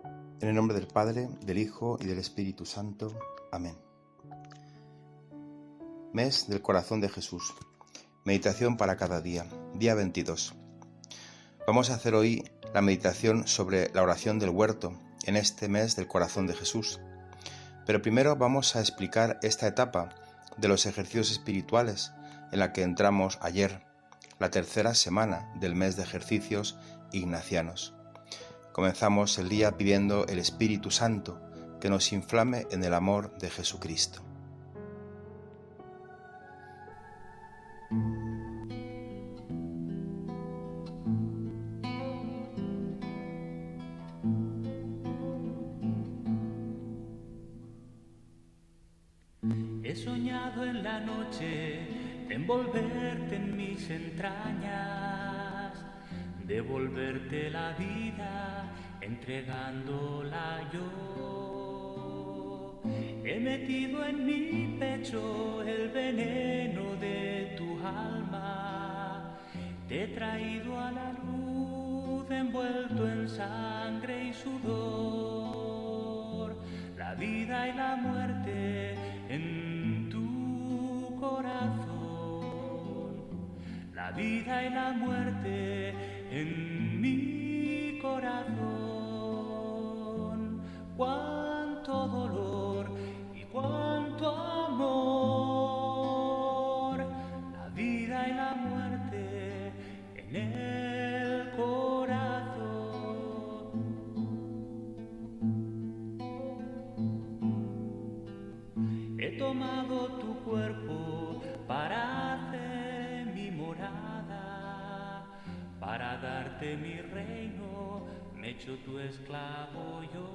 En el nombre del Padre, del Hijo y del Espíritu Santo. Amén. Mes del Corazón de Jesús. Meditación para cada día. Día 22. Vamos a hacer hoy la meditación sobre la oración del huerto en este mes del Corazón de Jesús. Pero primero vamos a explicar esta etapa de los ejercicios espirituales en la que entramos ayer, la tercera semana del mes de ejercicios ignacianos. Comenzamos el día pidiendo el Espíritu Santo que nos inflame en el amor de Jesucristo. He soñado en la noche envolverte en mis entrañas, devolverte la vida entregándola yo. He metido en mi pecho el veneno de tu alma, te he traído a la luz envuelto en sangre y sudor, la vida y la muerte en tu corazón, la vida y la muerte en mi corazón. Cuánto dolor y cuánto amor, la vida y la muerte en el corazón. He tomado tu cuerpo para hacer mi morada, para darte mi reino, me he hecho tu esclavo yo.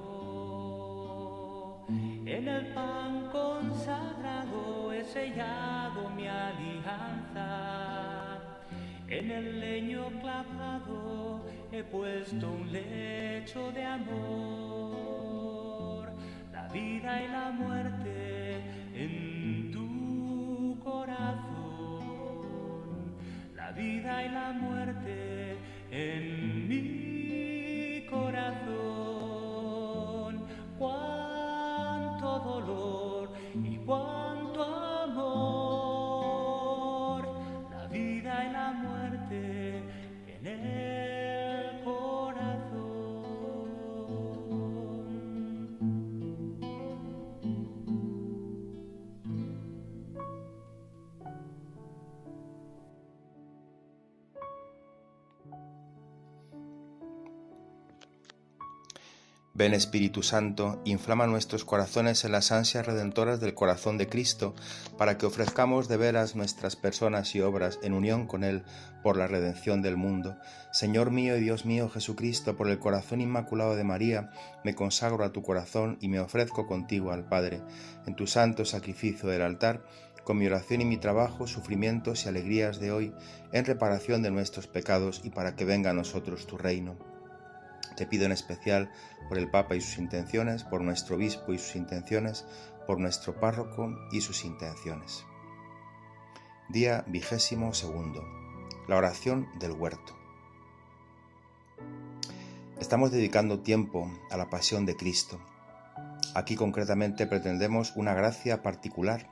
En el pan consagrado he sellado mi alianza, en el leño clavado he puesto un lecho de amor, la vida y la muerte en tu corazón, la vida y la muerte en mi corazón. Cuánto dolor y cuánto amor, la vida y la muerte en el corazón. Ven Espíritu Santo, inflama nuestros corazones en las ansias redentoras del corazón de Cristo, para que ofrezcamos de veras nuestras personas y obras en unión con Él por la redención del mundo. Señor mío y Dios mío Jesucristo, por el corazón inmaculado de María, me consagro a tu corazón y me ofrezco contigo al Padre, en tu santo sacrificio del altar, con mi oración y mi trabajo, sufrimientos y alegrías de hoy, en reparación de nuestros pecados y para que venga a nosotros tu reino. Te pido en especial por el Papa y sus intenciones, por nuestro obispo y sus intenciones, por nuestro párroco y sus intenciones. Día 22. La oración del huerto. Estamos dedicando tiempo a la pasión de Cristo. Aquí concretamente pretendemos una gracia particular.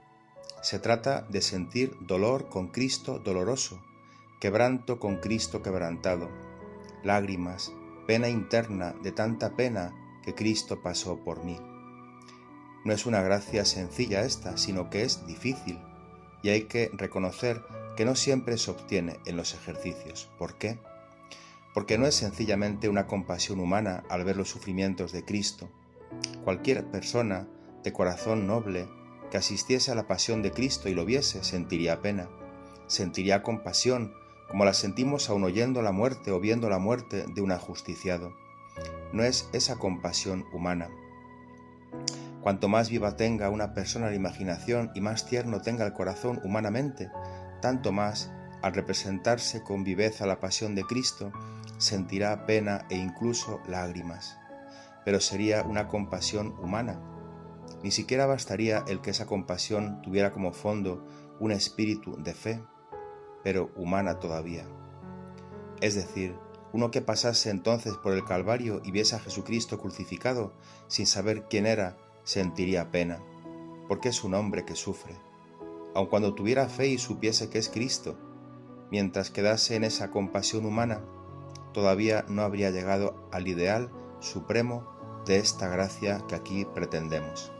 Se trata de sentir dolor con Cristo doloroso, quebranto con Cristo quebrantado, lágrimas, pena interna de tanta pena que Cristo pasó por mí. No es una gracia sencilla esta, sino que es difícil, y hay que reconocer que no siempre se obtiene en los ejercicios. ¿Por qué? Porque no es sencillamente una compasión humana al ver los sufrimientos de Cristo. Cualquier persona de corazón noble que asistiese a la pasión de Cristo y lo viese sentiría pena, sentiría compasión, como la sentimos aun oyendo la muerte o viendo la muerte de un ajusticiado. No es esa compasión humana. Cuanto más viva tenga una persona la imaginación y más tierno tenga el corazón humanamente, tanto más, al representarse con viveza la pasión de Cristo, sentirá pena e incluso lágrimas. Pero sería una compasión humana. Ni siquiera bastaría el que esa compasión tuviera como fondo un espíritu de fe, pero humana todavía. Es decir, Uno que pasase entonces por el Calvario y viese a Jesucristo crucificado sin saber quién era, sentiría pena, porque es un hombre que sufre. Aun cuando tuviera fe y supiese que es Cristo, mientras quedase en esa compasión humana, todavía no habría llegado al ideal supremo de esta gracia que aquí pretendemos.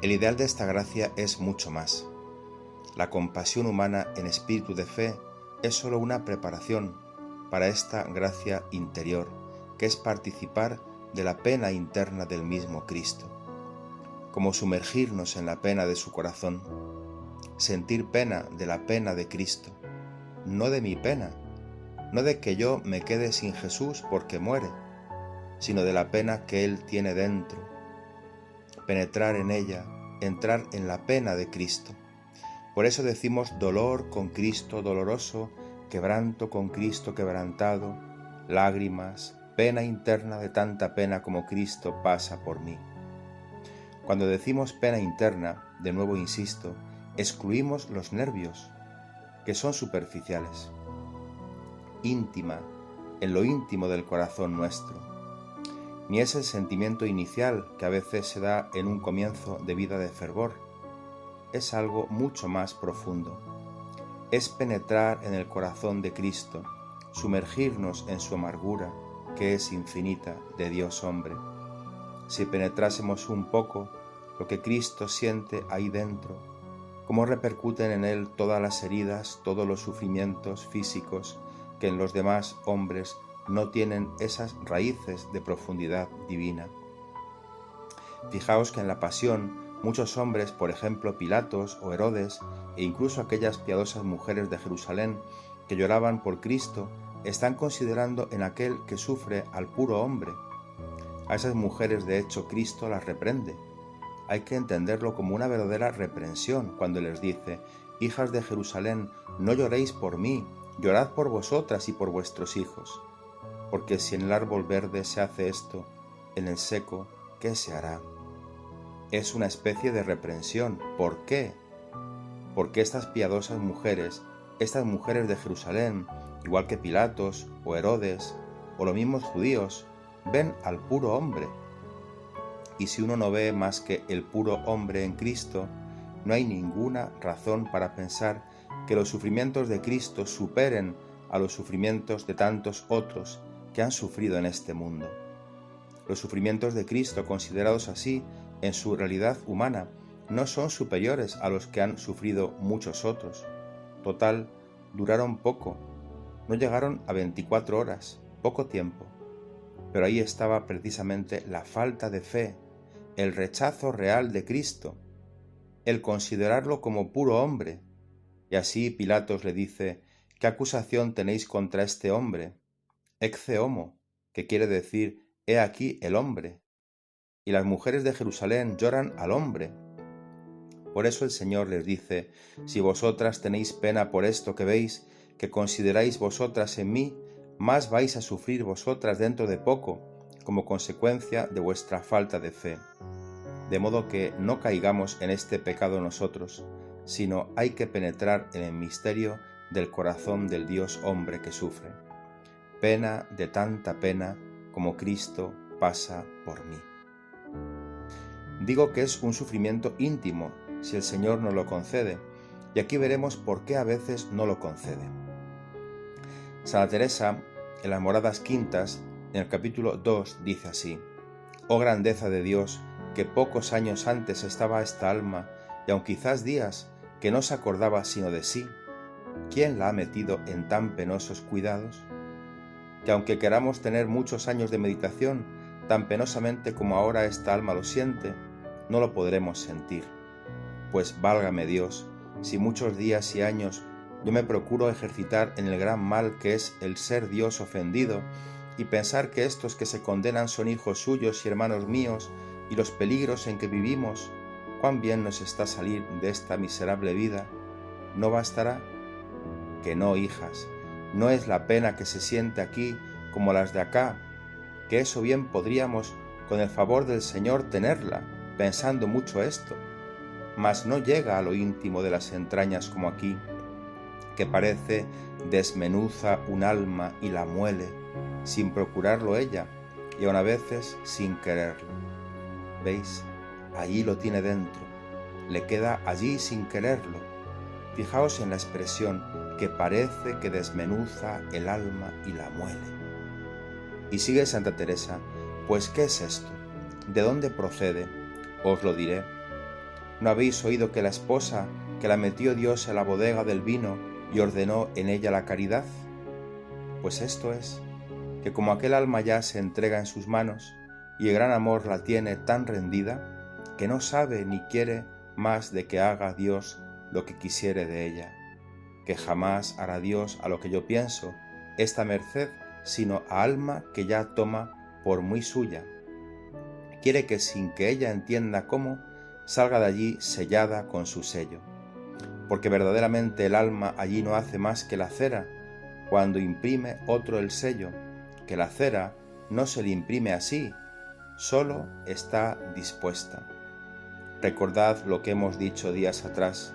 El ideal de esta gracia es mucho más. La compasión humana en espíritu de fe es sólo una preparación para esta gracia interior, que es participar de la pena interna del mismo Cristo, como sumergirnos en la pena de su corazón, sentir pena de la pena de Cristo, no de mi pena, no de que yo me quede sin Jesús porque muere, sino de la pena que Él tiene dentro, penetrar en ella, entrar en la pena de Cristo. Por eso decimos dolor con Cristo doloroso, quebranto con Cristo quebrantado, lágrimas, pena interna de tanta pena como Cristo pasa por mí. Cuando decimos pena interna, de nuevo insisto, excluimos los nervios, que son superficiales. Íntima, en lo íntimo del corazón nuestro. Ni es el sentimiento inicial que a veces se da en un comienzo de vida de fervor. Es algo mucho más profundo. Es penetrar en el corazón de Cristo, sumergirnos en su amargura, que es infinita, de Dios hombre. Si penetrásemos un poco lo que Cristo siente ahí dentro, cómo repercuten en Él todas las heridas, todos los sufrimientos físicos que en los demás hombres no tienen esas raíces de profundidad divina. Fijaos que en la pasión muchos hombres, por ejemplo Pilatos o Herodes, e incluso aquellas piadosas mujeres de Jerusalén que lloraban por Cristo, están considerando en aquel que sufre al puro hombre. A esas mujeres, de hecho, Cristo las reprende. Hay que entenderlo como una verdadera reprensión cuando les dice: hijas de Jerusalén, no lloréis por mí, llorad por vosotras y por vuestros hijos. Porque si en el árbol verde se hace esto, en el seco, ¿qué se hará? Es una especie de reprensión. ¿Por qué? Porque estas piadosas mujeres, estas mujeres de Jerusalén, igual que Pilatos o Herodes o los mismos judíos, ven al puro hombre. Y si uno no ve más que el puro hombre en Cristo, no hay ninguna razón para pensar que los sufrimientos de Cristo superen a los sufrimientos de tantos otros que han sufrido en este mundo. Los sufrimientos de Cristo, considerados así en su realidad humana, no son superiores a los que han sufrido muchos otros. Total, duraron poco, no llegaron a 24 horas, poco tiempo. Pero ahí estaba precisamente la falta de fe, el rechazo real de Cristo, el considerarlo como puro hombre. Y así Pilatos le dice: ¿qué acusación tenéis contra este hombre? Ecce homo, que quiere decir: he aquí el hombre. Y las mujeres de Jerusalén lloran al hombre. Por eso el Señor les dice: si vosotras tenéis pena por esto que veis, que consideráis vosotras en mí, más vais a sufrir vosotras dentro de poco, como consecuencia de vuestra falta de fe. De modo que no caigamos en este pecado nosotros, sino hay que penetrar en el misterio del corazón del Dios hombre que sufre. Pena de tanta pena como Cristo pasa por mí. Digo que es un sufrimiento íntimo, si el Señor nos lo concede, y aquí veremos por qué a veces no lo concede. Santa Teresa, en las Moradas Quintas, en el capítulo 2, dice así: «Oh grandeza de Dios, que pocos años antes estaba esta alma, y aun quizás días, que no se acordaba sino de sí, ¿quién la ha metido en tan penosos cuidados? Que aunque queramos tener muchos años de meditación, tan penosamente como ahora esta alma lo siente, no lo podremos sentir. Pues válgame Dios, si muchos días y años yo me procuro ejercitar en el gran mal que es el ser Dios ofendido, y pensar que estos que se condenan son hijos suyos y hermanos míos, y los peligros en que vivimos, cuán bien nos está salir de esta miserable vida, ¿no bastará? Que no, hijas, no es la pena que se siente aquí como las de acá, que eso bien podríamos, con el favor del Señor, tenerla, pensando mucho esto, mas no llega a lo íntimo de las entrañas como aquí, que parece desmenuza un alma y la muele, sin procurarlo ella, y aun a veces sin quererlo. ¿Veis? Allí lo tiene dentro, le queda allí sin quererlo. Fijaos en la expresión, que parece que desmenuza el alma y la muele. Y sigue Santa Teresa, pues ¿qué es esto? ¿De dónde procede? Os lo diré. ¿No habéis oído que la esposa que la metió Dios en la bodega del vino y ordenó en ella la caridad? Pues esto es, que como aquel alma ya se entrega en sus manos y el gran amor la tiene tan rendida, que no sabe ni quiere más de que haga Dios lo que quisiere de ella, que jamás hará Dios a lo que yo pienso esta merced, sino a alma que ya toma por muy suya. Quiere que sin que ella entienda cómo, salga de allí sellada con su sello, porque verdaderamente el alma allí no hace más que la cera, cuando imprime otro el sello, que la cera no se le imprime así, solo está dispuesta. Recordad lo que hemos dicho días atrás,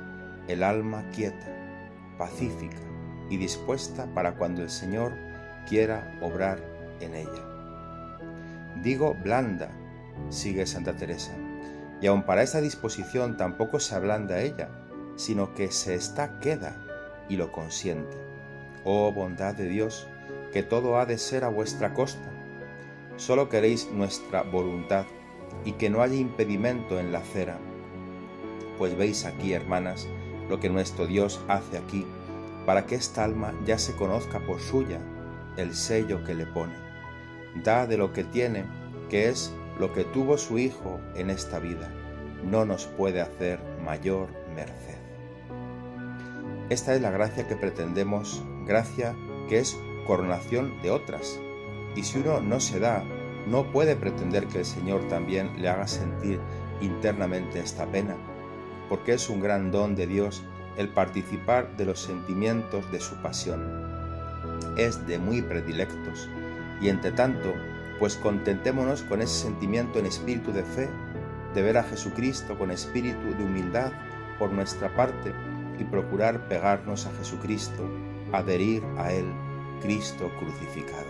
el alma quieta, pacífica y dispuesta para cuando el Señor quiera obrar en ella. Digo blanda, sigue Santa Teresa, y aun para esa disposición tampoco se ablanda ella, sino que se está queda y lo consiente. Oh bondad de Dios, que todo ha de ser a vuestra costa. Solo queréis nuestra voluntad y que no haya impedimento en la cera. Pues veis aquí, hermanas, lo que nuestro Dios hace aquí, para que esta alma ya se conozca por suya, el sello que le pone. Da de lo que tiene, que es lo que tuvo su Hijo en esta vida. No nos puede hacer mayor merced. Esta es la gracia que pretendemos, gracia que es coronación de otras. Y si uno no se da, no puede pretender que el Señor también le haga sentir internamente esta pena, porque es un gran don de Dios el participar de los sentimientos de su pasión. Es de muy predilectos, y entre tanto, pues contentémonos con ese sentimiento en espíritu de fe, de ver a Jesucristo con espíritu de humildad por nuestra parte y procurar pegarnos a Jesucristo, adherir a Él, Cristo crucificado.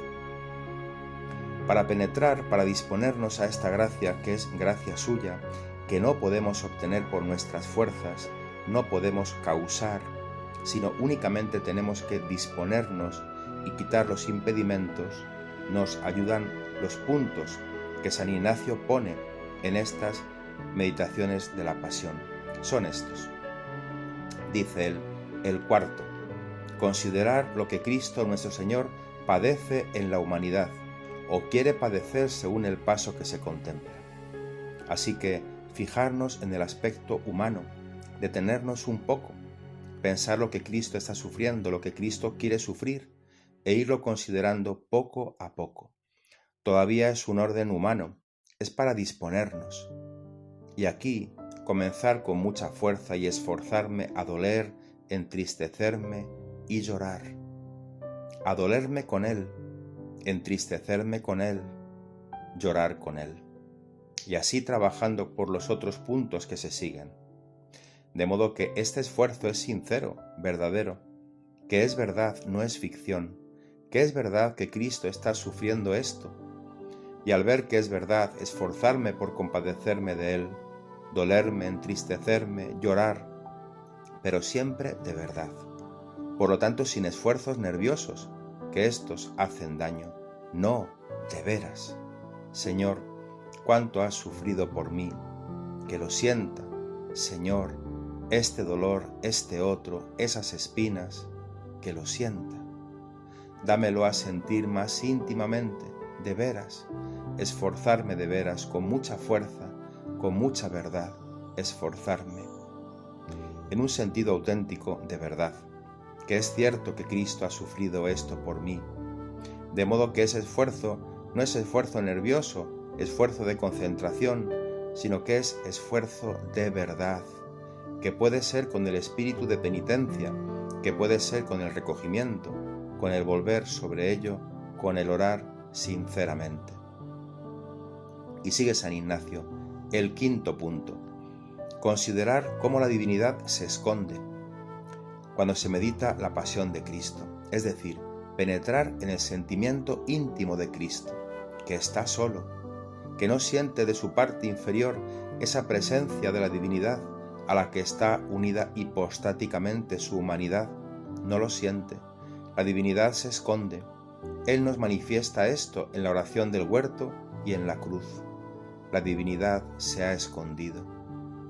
Para penetrar, para disponernos a esta gracia que es gracia suya, que no podemos obtener por nuestras fuerzas, no podemos causar, sino únicamente tenemos que disponernos y quitar los impedimentos, nos ayudan los puntos que San Ignacio pone en estas meditaciones de la Pasión. Son estos. Dice él, el cuarto, considerar lo que Cristo nuestro Señor padece en la humanidad, o quiere padecer según el paso que se contempla. Así que fijarnos en el aspecto humano, detenernos un poco, pensar lo que Cristo está sufriendo, lo que Cristo quiere sufrir, e irlo considerando poco a poco. Todavía es un orden humano, es para disponernos. Y aquí comenzar con mucha fuerza y esforzarme a doler, entristecerme y llorar. A dolerme con Él, entristecerme con Él, llorar con Él. Y así trabajando por los otros puntos que se siguen. De modo que este esfuerzo es sincero, verdadero, que es verdad, no es ficción, que es verdad que Cristo está sufriendo esto. Y al ver que es verdad, esforzarme por compadecerme de Él, dolerme, entristecerme, llorar, pero siempre de verdad. Por lo tanto, sin esfuerzos nerviosos, que estos hacen daño. No, de veras. Señor, cuánto has sufrido por mí, que lo sienta, Señor, este dolor, este otro, esas espinas, que lo sienta. Dámelo a sentir más íntimamente, de veras, esforzarme de veras, con mucha fuerza, con mucha verdad, esforzarme. En un sentido auténtico de verdad, que es cierto que Cristo ha sufrido esto por mí, de modo que ese esfuerzo no es esfuerzo nervioso, esfuerzo de concentración, sino que es esfuerzo de verdad, que puede ser con el espíritu de penitencia, que puede ser con el recogimiento, con el volver sobre ello, con el orar sinceramente. Y sigue San Ignacio, el quinto punto, considerar cómo la divinidad se esconde. cuando se medita la pasión de Cristo, es decir, penetrar en el sentimiento íntimo de Cristo, que está solo, que no siente de su parte inferior esa presencia de la divinidad a la que está unida hipostáticamente su humanidad. No lo siente. La divinidad se esconde. Él nos manifiesta esto en la oración del huerto y en la cruz. La divinidad se ha escondido.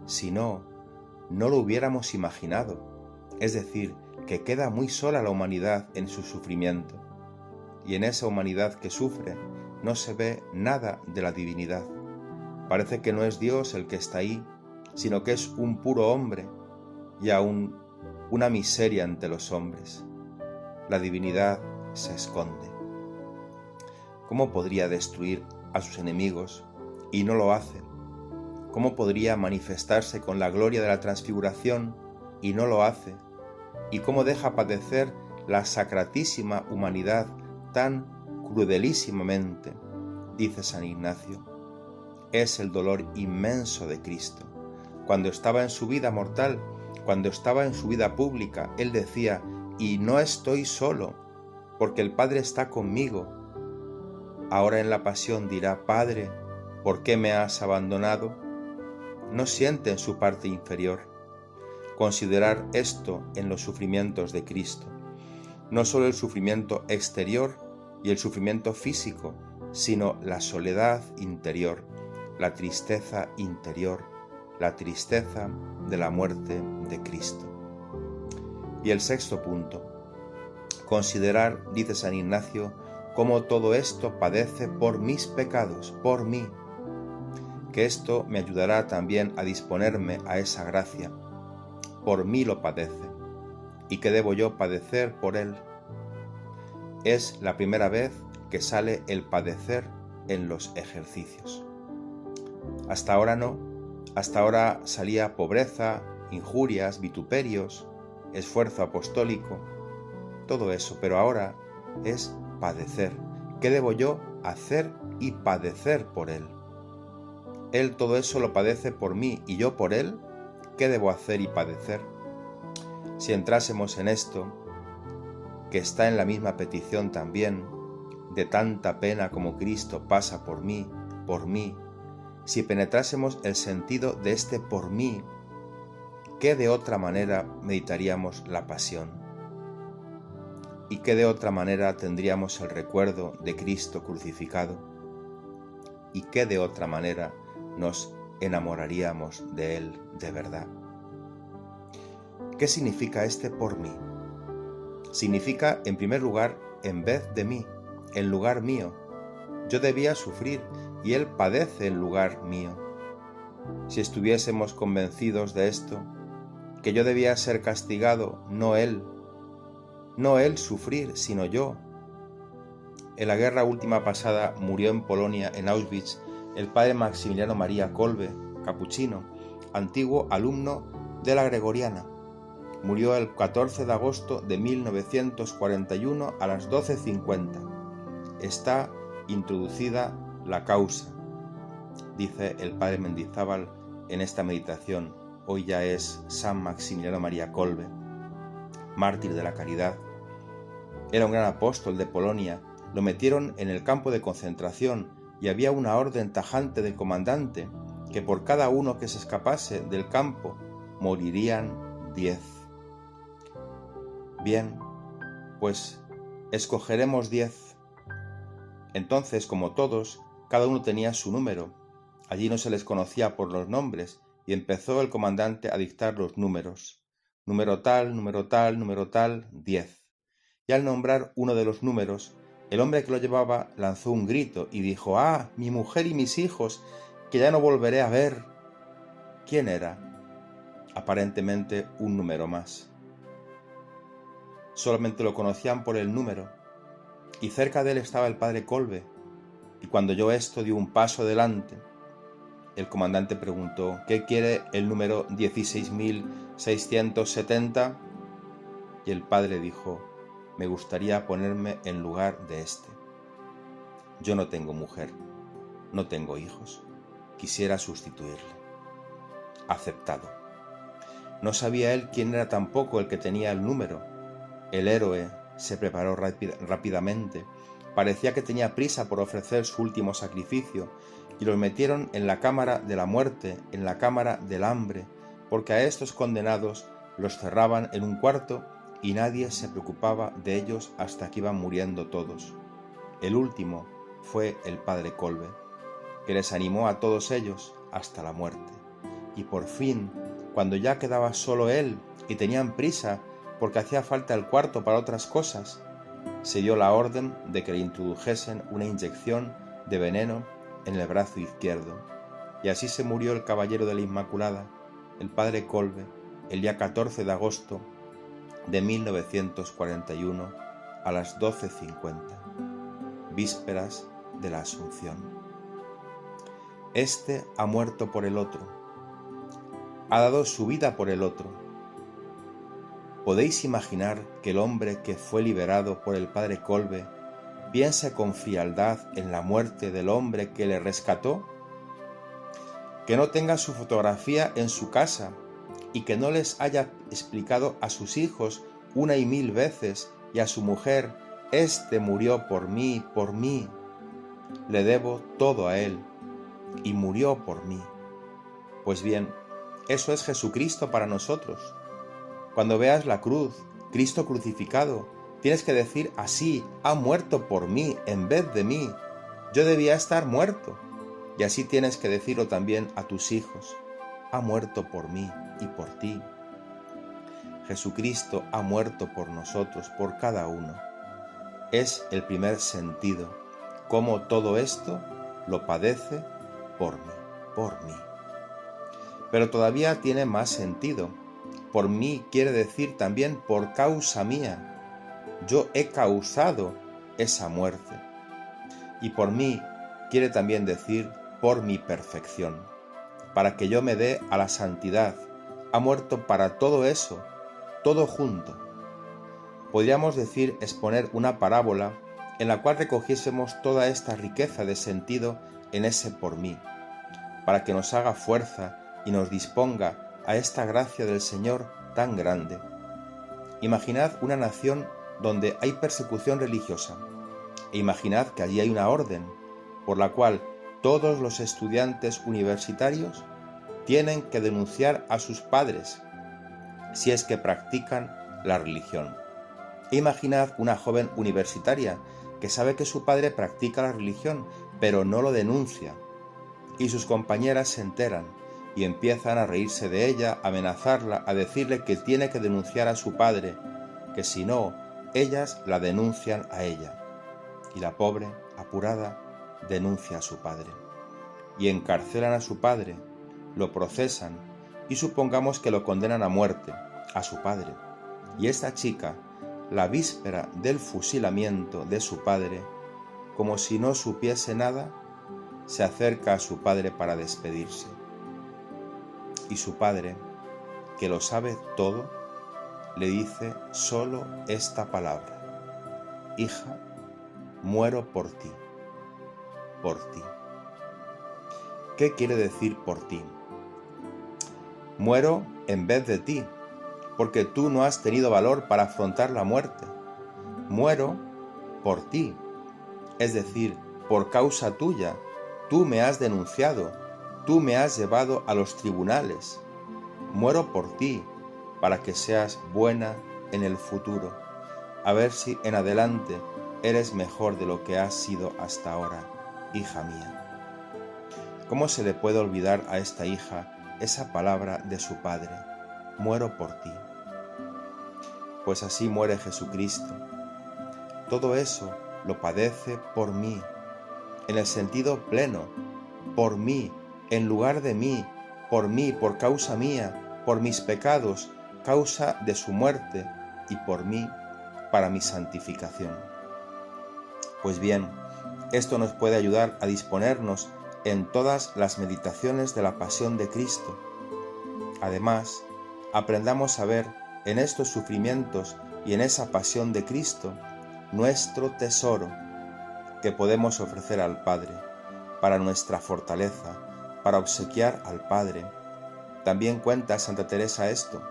Si no, no lo hubiéramos imaginado. Es decir, que queda muy sola la humanidad en su sufrimiento. Y en esa humanidad que sufre no se ve nada de la divinidad. Parece que no es Dios el que está ahí, sino que es un puro hombre y aún una miseria ante los hombres. La divinidad se esconde. ¿Cómo podría destruir a sus enemigos y no lo hace? ¿Cómo podría manifestarse con la gloria de la transfiguración y no lo hace? ¿Y cómo deja padecer la sacratísima humanidad tan crudelísimamente? Dice San Ignacio, es el dolor inmenso de Cristo. Cuando estaba en su vida mortal, cuando estaba en su vida pública, Él decía, y no estoy solo, porque el Padre está conmigo. Ahora en la pasión dirá, Padre, ¿por qué me has abandonado? No siente en su parte inferior. Considerar esto en los sufrimientos de Cristo. No solo el sufrimiento exterior y el sufrimiento físico, sino la soledad interior, la tristeza interior, la tristeza de la muerte de Cristo. Y el sexto punto, considerar, dice San Ignacio, cómo todo esto padece por mis pecados, por mí, que esto me ayudará también a disponerme a esa gracia. Por mí lo padece, y que debo yo padecer por él. Es la primera vez que sale el padecer en los ejercicios. Hasta ahora no, hasta ahora salía pobreza, injurias, vituperios, esfuerzo apostólico, todo eso, pero ahora es padecer. ¿Qué debo yo hacer y padecer por él? Él todo eso lo padece por mí y yo por él, ¿qué debo hacer y padecer? Si entrásemos en esto, que está en la misma petición también, de tanta pena como Cristo pasa por mí, si penetrásemos el sentido de este por mí, ¿qué de otra manera meditaríamos la pasión? ¿Y qué de otra manera tendríamos el recuerdo de Cristo crucificado? ¿Y qué de otra manera nos enamoraríamos de Él de verdad? ¿Qué significa este por mí? Significa, en primer lugar, en vez de mí, en lugar mío. Yo debía sufrir y Él padece en lugar mío. Si estuviésemos convencidos de esto, que yo debía ser castigado, no Él sufrir, sino yo. En la guerra última pasada murió en Polonia, en Auschwitz, el padre Maximiliano María Kolbe, capuchino, antiguo alumno de la Gregoriana. Murió el 14 de agosto de 1941 a las 12:50. Está introducida la causa, dice el padre Mendizábal en esta meditación. Hoy ya es San Maximiliano María Kolbe, mártir de la caridad. Era un gran apóstol de Polonia. Lo metieron en el campo de concentración y había una orden tajante del comandante que por cada uno que se escapase del campo morirían 10. Bien, pues escogeremos 10. Entonces, como todos, cada uno tenía su número. Allí no se les conocía por los nombres y empezó el comandante a dictar los números. Número tal, número tal, número tal, 10. Y al nombrar uno de los números, el hombre que lo llevaba lanzó un grito y dijo: ¡Ah, mi mujer y mis hijos, que ya no volveré a ver! ¿Quién era? Aparentemente un número más. Solamente lo conocían por el número, y cerca de él estaba el padre Kolbe, y cuando oyó esto dio un paso adelante. El comandante preguntó: ¿qué quiere el número 16.670? Y el padre dijo: me gustaría ponerme en lugar de este. Yo no tengo mujer, no tengo hijos, quisiera sustituirle. Aceptado. No sabía él quién era tampoco el que tenía el número. El héroe se preparó rápidamente. Parecía que tenía prisa por ofrecer su último sacrificio, y los metieron en la cámara de la muerte, en la cámara del hambre, porque a estos condenados los cerraban en un cuarto y nadie se preocupaba de ellos hasta que iban muriendo todos. El último fue el padre Kolbe, que les animó a todos ellos hasta la muerte. Y por fin, cuando ya quedaba solo él y tenían prisa porque hacía falta el cuarto para otras cosas, se dio la orden de que le introdujesen una inyección de veneno en el brazo izquierdo. Y así se murió el caballero de la Inmaculada, el padre Kolbe, el día 14 de agosto de 1941 a las 12:50, vísperas de la Asunción. Este ha muerto por el otro, ha dado su vida por el otro. ¿Podéis imaginar que el hombre que fue liberado por el padre Kolbe piense con frialdad en la muerte del hombre que le rescató? Que no tenga su fotografía en su casa y que no les haya explicado a sus hijos una y mil veces y a su mujer: «Este murió por mí, le debo todo a él y murió por mí». Pues bien, eso es Jesucristo para nosotros. Cuando veas la cruz, Cristo crucificado, tienes que decir así: «Ha muerto por mí en vez de mí. Yo debía estar muerto». Y así tienes que decirlo también a tus hijos: «Ha muerto por mí y por ti». Jesucristo ha muerto por nosotros, por cada uno. Es el primer sentido, cómo todo esto lo padece por mí. Pero todavía tiene más sentido. Por mí quiere decir también por causa mía. Yo he causado esa muerte. Y por mí quiere también decir por mi perfección, para que yo me dé a la santidad. Ha muerto para todo eso, todo junto. Podríamos decir exponer una parábola en la cual recogiésemos toda esta riqueza de sentido en ese por mí, para que nos haga fuerza y nos disponga a esta gracia del Señor tan grande. Imaginad una nación donde hay persecución religiosa, e imaginad que allí hay una orden por la cual todos los estudiantes universitarios tienen que denunciar a sus padres si es que practican la religión. Imaginad una joven universitaria que sabe que su padre practica la religión, pero no lo denuncia, y sus compañeras se enteran y empiezan a reírse de ella, a amenazarla, a decirle que tiene que denunciar a su padre, que si no, ellas la denuncian a ella. Y la pobre, apurada, denuncia a su padre. Y encarcelan a su padre, lo procesan y supongamos que lo condenan a muerte, a su padre. Y esta chica, la víspera del fusilamiento de su padre, como si no supiese nada, se acerca a su padre para despedirse. Y su padre, que lo sabe todo, le dice solo esta palabra: «Hija, muero por ti, por ti». ¿Qué quiere decir por ti? Muero en vez de ti, porque tú no has tenido valor para afrontar la muerte. Muero por ti, es decir, por causa tuya. Tú me has denunciado, tú me has llevado a los tribunales. Muero por ti, para que seas buena en el futuro, a ver si en adelante eres mejor de lo que has sido hasta ahora, hija mía. ¿Cómo se le puede olvidar a esta hija esa palabra de su padre? Muero por ti. Pues así muere Jesucristo. Todo eso lo padece por mí, en el sentido pleno, por mí, en lugar de mí, por causa mía, por mis pecados, causa de su muerte, y por mí, para mi santificación. Pues bien, esto nos puede ayudar a disponernos en todas las meditaciones de la pasión de Cristo. Además, aprendamos a ver en estos sufrimientos y en esa pasión de Cristo nuestro tesoro que podemos ofrecer al Padre para nuestra fortaleza, para obsequiar al Padre, También cuenta Santa Teresa esto.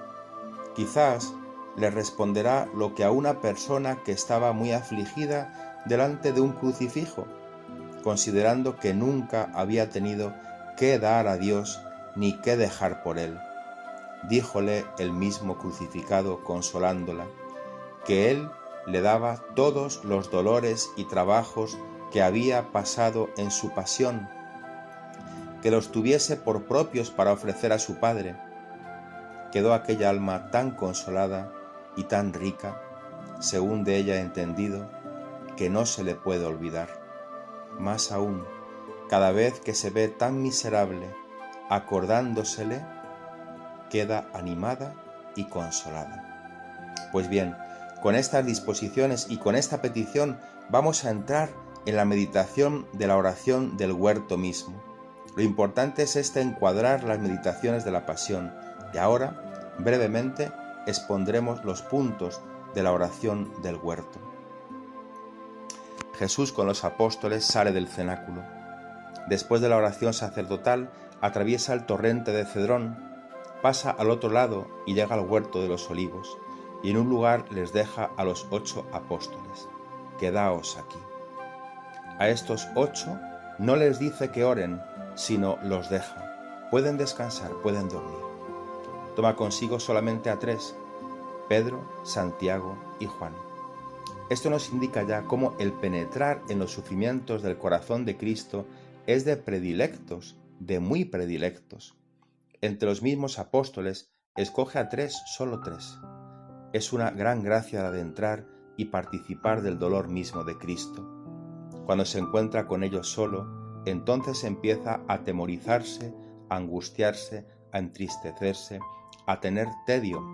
Quizás le responderá lo que a una persona que estaba muy afligida delante de un crucifijo, considerando que nunca había tenido qué dar a Dios ni qué dejar por él. Díjole el mismo crucificado consolándola, que él le daba todos los dolores y trabajos que había pasado en su pasión, que los tuviese por propios para ofrecer a su Padre. Quedó aquella alma tan consolada y tan rica, según de ella entendido, que no se le puede olvidar. Más aún, cada vez que se ve tan miserable, acordándosele, queda animada y consolada. Pues bien, con estas disposiciones y con esta petición vamos a entrar en la meditación de la oración del huerto mismo. Lo importante es encuadrar las meditaciones de la Pasión, y ahora, brevemente, expondremos los puntos de la oración del huerto. Jesús con los apóstoles sale del cenáculo. Después de la oración sacerdotal, atraviesa el torrente de Cedrón, pasa al otro lado y llega al huerto de los olivos, y en un lugar les deja a los 8 apóstoles. Quedaos aquí. A estos 8 no les dice que oren, sino los deja. Pueden descansar, pueden dormir. Toma consigo solamente a 3, Pedro, Santiago y Juan. Esto nos indica ya cómo el penetrar en los sufrimientos del corazón de Cristo es de predilectos, de muy predilectos. Entre los mismos apóstoles escoge a 3, solo 3. Es una gran gracia de entrar y participar del dolor mismo de Cristo. Cuando se encuentra con ellos solo, entonces empieza a atemorizarse, a angustiarse, a entristecerse, a tener tedio.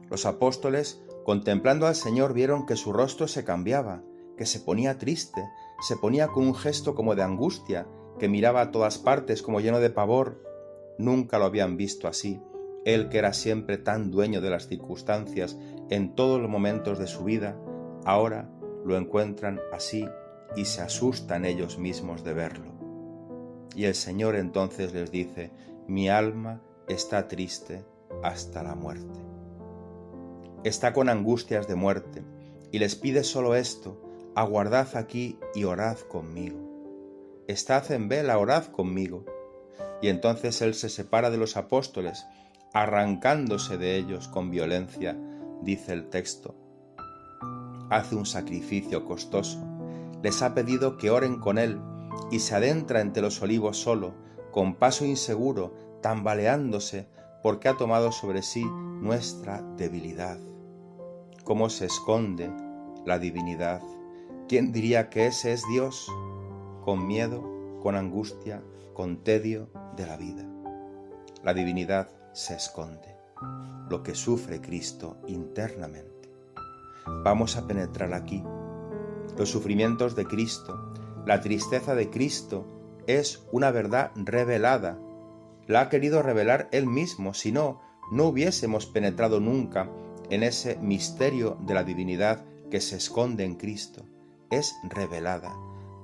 Los apóstoles, contemplando al Señor, vieron que su rostro se cambiaba, que se ponía triste, se ponía con un gesto como de angustia, que miraba a todas partes como lleno de pavor. Nunca lo habían visto así. Él, que era siempre tan dueño de las circunstancias en todos los momentos de su vida, ahora lo encuentran así y se asustan ellos mismos de verlo. Y el Señor entonces les dice: mi alma está triste hasta la muerte. Está con angustias de muerte y les pide solo esto: aguardad aquí y orad conmigo. Estad en vela, orad conmigo. Y entonces Él se separa de los apóstoles, arrancándose de ellos con violencia, dice el texto. Hace un sacrificio costoso, les ha pedido que oren con Él y se adentra entre los olivos solo, con paso inseguro, tambaleándose, porque ha tomado sobre sí nuestra debilidad. ¿Cómo se esconde la divinidad? ¿Quién diría que ese es Dios? Con miedo, con angustia, con tedio de la vida. La divinidad se esconde, lo que sufre Cristo internamente. Vamos a penetrar aquí. Los sufrimientos de Cristo, la tristeza de Cristo es una verdad revelada. La ha querido revelar Él mismo, si no, no hubiésemos penetrado nunca en ese misterio de la divinidad que se esconde en Cristo. Es revelada.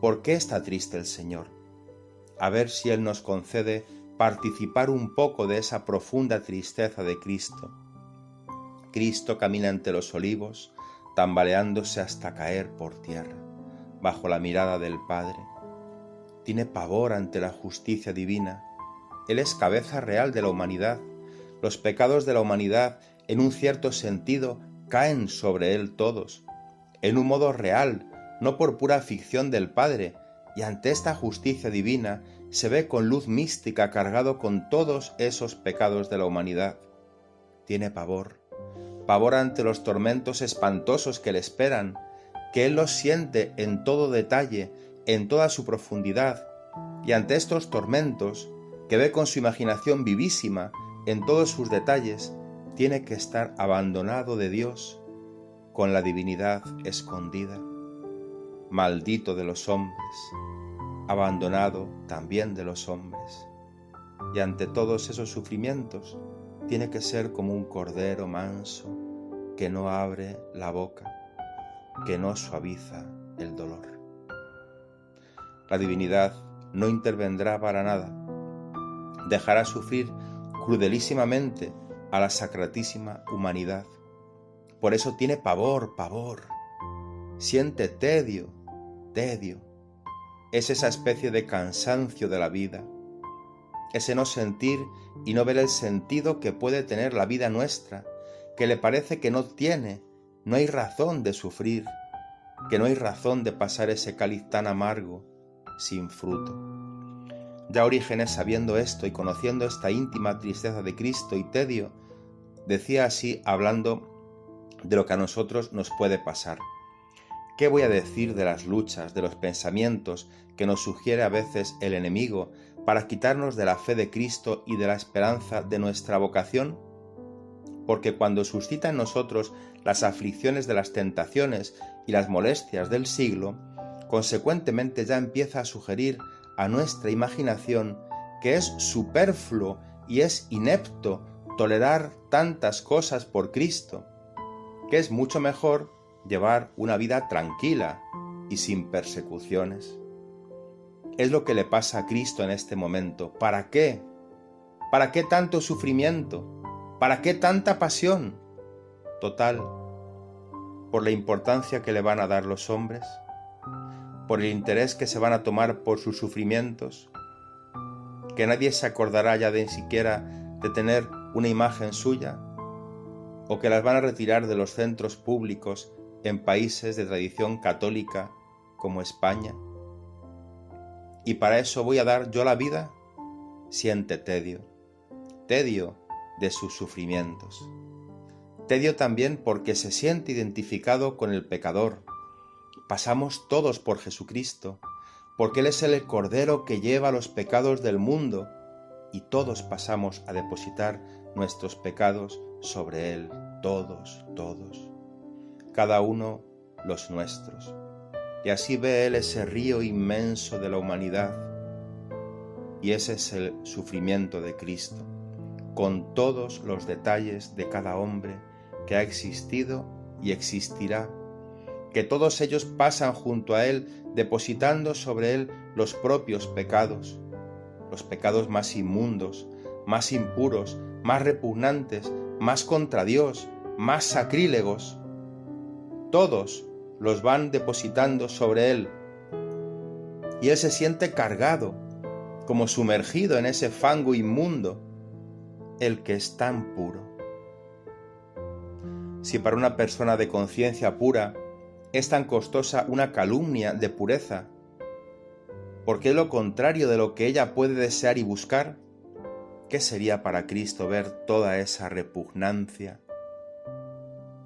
¿Por qué está triste el Señor? A ver si Él nos concede participar un poco de esa profunda tristeza de Cristo. Cristo camina entre los olivos, tambaleándose hasta caer por tierra, bajo la mirada del Padre. Tiene pavor ante la justicia divina. Él es cabeza real de la humanidad. Los pecados de la humanidad, en un cierto sentido, caen sobre Él todos, en un modo real, no por pura ficción del Padre, y ante esta justicia divina se ve con luz mística cargado con todos esos pecados de la humanidad. Tiene pavor ante los tormentos espantosos que le esperan, que Él los siente en todo detalle, en toda su profundidad, y ante estos tormentos, que ve con su imaginación vivísima en todos sus detalles, tiene que estar abandonado de Dios, con la divinidad escondida, maldito de los hombres, abandonado también de los hombres. Y ante todos esos sufrimientos, tiene que ser como un cordero manso que no abre la boca, que no suaviza el dolor. La divinidad no intervendrá para nada, dejará sufrir crudelísimamente a la sacratísima humanidad. Por eso tiene pavor, siente tedio. Es esa especie de cansancio de la vida, ese no sentir y no ver el sentido que puede tener la vida nuestra, que le parece que no hay razón de sufrir, que no hay razón de pasar ese cáliz tan amargo, sin fruto. Ya Orígenes, sabiendo esto y conociendo esta íntima tristeza de Cristo y tedio, decía así, hablando de lo que a nosotros nos puede pasar: ¿qué voy a decir de las luchas, de los pensamientos que nos sugiere a veces el enemigo para quitarnos de la fe de Cristo y de la esperanza de nuestra vocación? Porque cuando suscita en nosotros las aflicciones de las tentaciones y las molestias del siglo, consecuentemente ya empieza a sugerir a nuestra imaginación que es superfluo y es inepto tolerar tantas cosas por Cristo, que es mucho mejor llevar una vida tranquila y sin persecuciones. Es lo que le pasa a Cristo en este momento. ¿Para qué? ¿Para qué tanto sufrimiento? ¿Para qué tanta pasión? Total, por la importancia que le van a dar los hombres, por el interés que se van a tomar por sus sufrimientos, que nadie se acordará ya de siquiera de tener una imagen suya, o que las van a retirar de los centros públicos en países de tradición católica como España. ¿Y para eso voy a dar yo la vida? Siente tedio de sus sufrimientos. Tedio también porque se siente identificado con el pecador. Pasamos todos por Jesucristo, porque Él es el Cordero que lleva los pecados del mundo, y todos pasamos a depositar nuestros pecados sobre Él, todos, cada uno los nuestros. Y así ve Él ese río inmenso de la humanidad, y ese es el sufrimiento de Cristo, con todos los detalles de cada hombre que ha existido y existirá, que todos ellos pasan junto a Él, depositando sobre Él los propios pecados, los pecados más inmundos, más impuros, más repugnantes, más contra Dios, más sacrílegos. Todos los van depositando sobre Él, y Él se siente cargado, como sumergido en ese fango inmundo, el que es tan puro. Si para una persona de conciencia pura es tan costosa una calumnia de pureza, porque es lo contrario de lo que ella puede desear y buscar, ¿qué sería para Cristo ver toda esa repugnancia?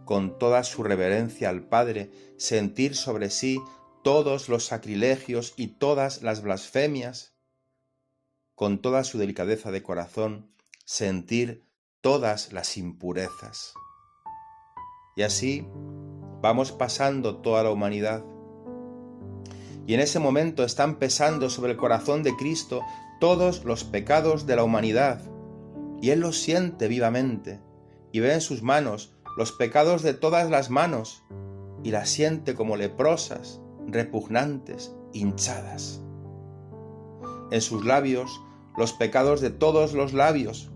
Con toda su reverencia al Padre, sentir sobre sí todos los sacrilegios y todas las blasfemias, con toda su delicadeza de corazón, sentir todas las impurezas. Y así vamos pasando toda la humanidad. Y en ese momento están pesando sobre el corazón de Cristo todos los pecados de la humanidad. Y Él los siente vivamente, y ve en sus manos los pecados de todas las manos, y las siente como leprosas, repugnantes, hinchadas. En sus labios los pecados de todos los labios,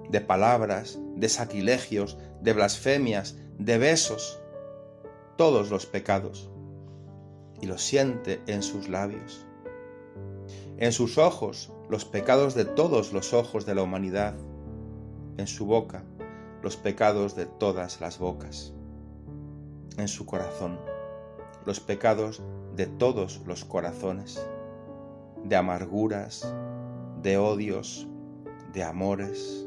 de palabras, de sacrilegios, de blasfemias, de besos, todos los pecados, y los siente en sus labios. En sus ojos los pecados de todos los ojos de la humanidad, en su boca los pecados de todas las bocas, en su corazón los pecados de todos los corazones, de amarguras, de odios, de amores,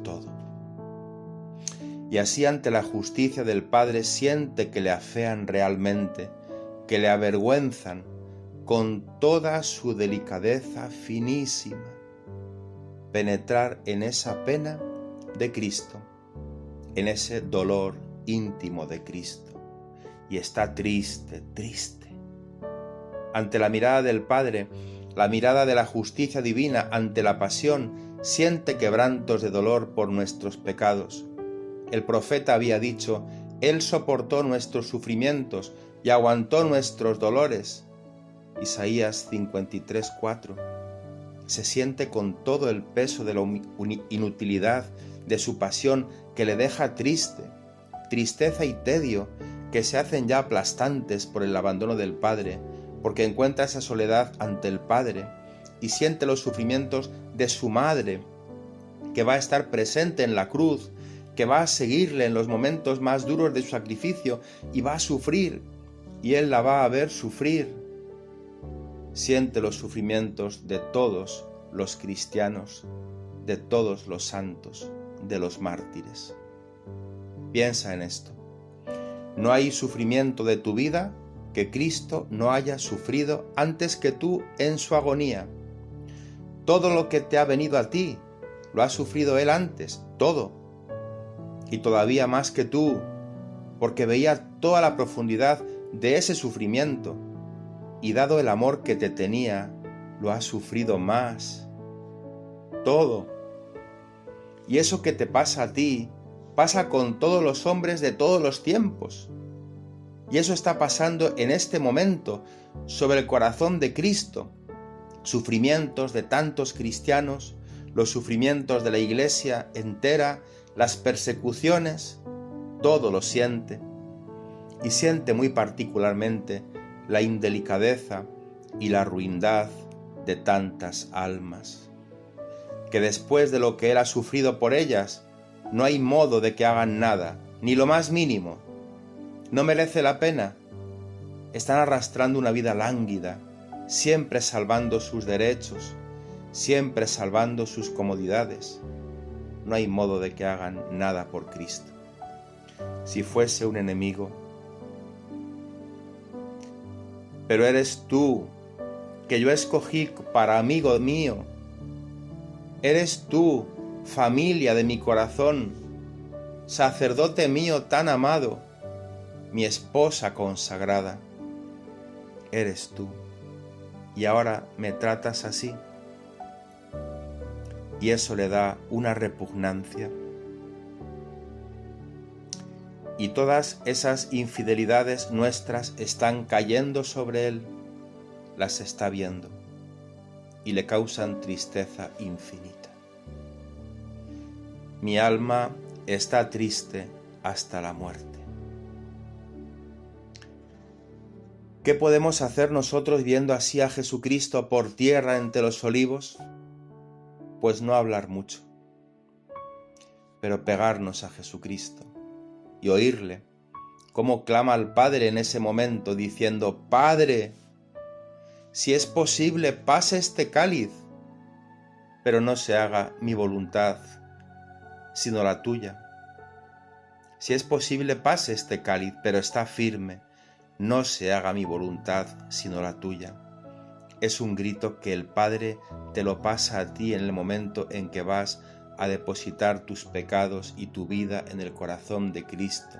todo. Y así ante la justicia del Padre siente que le afean realmente, que le avergüenzan con toda su delicadeza finísima, penetrar en esa pena de Cristo, en ese dolor íntimo de Cristo, y está triste ante la mirada del Padre, la mirada de la justicia divina ante la pasión. Siente quebrantos de dolor por nuestros pecados. El profeta había dicho: Él soportó nuestros sufrimientos y aguantó nuestros dolores. Isaías 53:4. se siente con todo el peso de la inutilidad de su pasión que le deja triste, tristeza y tedio que se hacen ya aplastantes por el abandono del Padre, porque encuentra esa soledad ante el Padre y siente los sufrimientos de su madre, que va a estar presente en la cruz, que va a seguirle en los momentos más duros de su sacrificio y va a sufrir, y él la va a ver sufrir. Siente los sufrimientos de todos los cristianos, de todos los santos, de los mártires. Piensa en esto. No hay sufrimiento de tu vida que Cristo no haya sufrido antes que tú en su agonía. Todo lo que te ha venido a ti, lo ha sufrido Él antes, todo. Y todavía más que tú, porque veía toda la profundidad de ese sufrimiento, y dado el amor que te tenía, lo ha sufrido más. Todo. Y eso que te pasa a ti, pasa con todos los hombres de todos los tiempos. Y eso está pasando en este momento sobre el corazón de Cristo. Sufrimientos de tantos cristianos, los sufrimientos de la Iglesia entera, las persecuciones, todo lo siente. Y siente muy particularmente la indelicadeza y la ruindad de tantas almas, que después de lo que Él ha sufrido por ellas, no hay modo de que hagan nada, ni lo más mínimo. No merece la pena. Están arrastrando una vida lánguida, siempre salvando sus derechos, siempre salvando sus comodidades. No hay modo de que hagan nada por Cristo. Si fuese un enemigo. Pero eres tú, que yo escogí para amigo mío. Eres tú, familia de mi corazón, sacerdote mío tan amado, mi esposa consagrada. Eres tú, y ahora me tratas así. Y eso le da una repugnancia. Y todas esas infidelidades nuestras están cayendo sobre él, las está viendo, y le causan tristeza infinita. Mi alma está triste hasta la muerte. ¿Qué podemos hacer nosotros viendo así a Jesucristo por tierra entre los olivos? Pues no hablar mucho, pero pegarnos a Jesucristo y oírle cómo clama al Padre en ese momento diciendo: Padre, si es posible, pase este cáliz, pero no se haga mi voluntad, sino la tuya. Si es posible, pase este cáliz, pero está firme, no se haga mi voluntad, sino la tuya. Es un grito que el Padre te lo pasa a ti en el momento en que vas a depositar tus pecados y tu vida en el corazón de Cristo,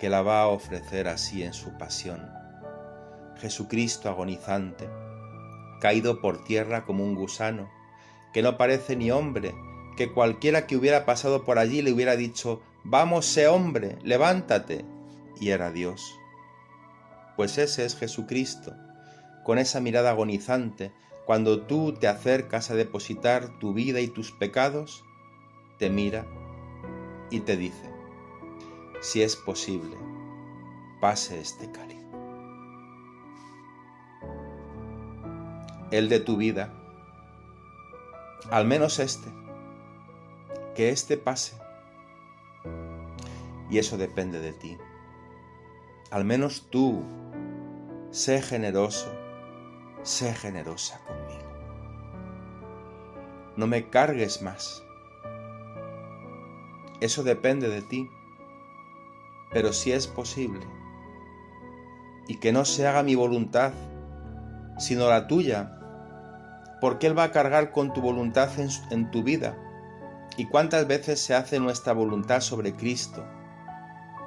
que la va a ofrecer así en su pasión. Jesucristo agonizante, caído por tierra como un gusano, que no parece ni hombre, que cualquiera que hubiera pasado por allí le hubiera dicho: vamos, sé hombre, levántate, y era Dios. Pues ese es Jesucristo, con esa mirada agonizante, cuando tú te acercas a depositar tu vida y tus pecados, te mira y te dice: si es posible, pase este cáliz. El de tu vida, al menos que este pase. Y eso depende de ti. Al menos tú, sé generoso, sé generosa conmigo. No me cargues más. Eso depende de ti. Pero si es posible, y que no se haga mi voluntad, sino la tuya, porque Él va a cargar con tu voluntad en tu vida. ¿Y cuántas veces se hace nuestra voluntad sobre Cristo?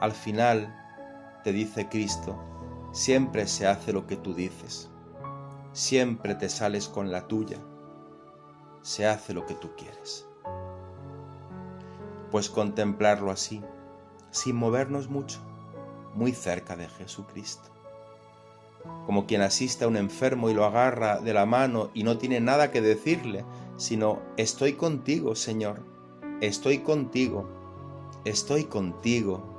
Al final, te dice Cristo, siempre se hace lo que tú dices. Siempre te sales con la tuya. Se hace lo que tú quieres. Pues contemplarlo así, sin movernos mucho, muy cerca de Jesucristo. como quien asiste a un enfermo y lo agarra de la mano y no tiene nada que decirle, sino estoy contigo, Señor, estoy contigo, estoy contigo.